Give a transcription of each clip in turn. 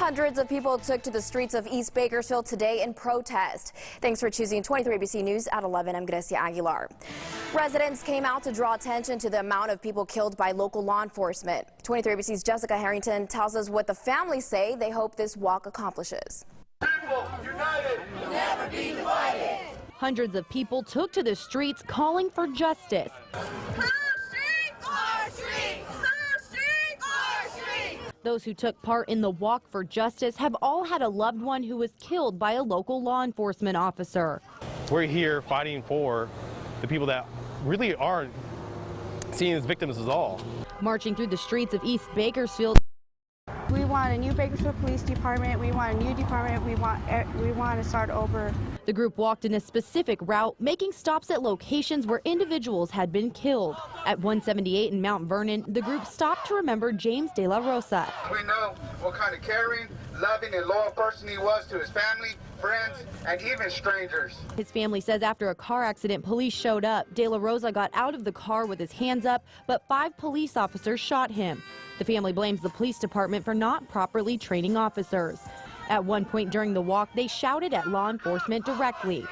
Hundreds of people took to the streets of East Bakersfield today in protest. Thanks for choosing 23 ABC News at 11. I'm Gracia Aguilar. Residents came out to draw attention to the amount of people killed by local law enforcement. 23 ABC's Jessica Harrington tells us what the families say they hope this walk accomplishes. People united, will never be divided. Hundreds of people took to the streets calling for justice. Those who took part in the Walk for Justice have all had a loved one who was killed by a local law enforcement officer. We're here fighting for the people that really aren't seen as victims at all. Marching through the streets of East Bakersfield. We want a new Bakersfield Police Department. We want a new department. We want to start over. The group walked in a specific route, making stops at locations where individuals had been killed. At 178 in Mount Vernon, the group stopped to remember James De La Rosa. We know what kind of caring, loving, and loyal person he was to his family, friends, and even strangers. His family says after a car accident, police showed up. De La Rosa got out of the car with his hands up, but 5 police officers shot him. The family blames the police department for not properly training officers. At one point during the walk, they shouted at law enforcement directly.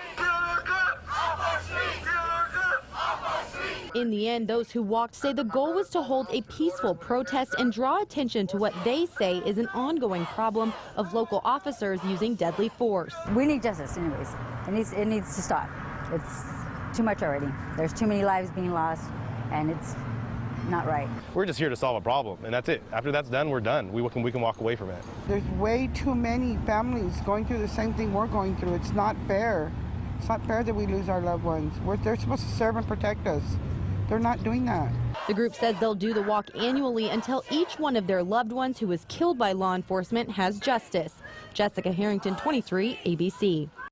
In the end, those who walked say the goal was to hold a peaceful protest and draw attention to what they say is an ongoing problem of local officers using deadly force. We need justice anyways. It needs to stop. It's too much already. There's too many lives being lost, and it's not right. We're just here to solve a problem, and that's it. After that's done, we're done. We can walk away from it. There's way too many families going through the same thing we're going through. It's not fair. It's not fair that we lose our loved ones. They're supposed to serve and protect us. They're not doing that. The group says they'll do the walk annually until each one of their loved ones who was killed by law enforcement has justice. Jessica Harrington, 23 ABC.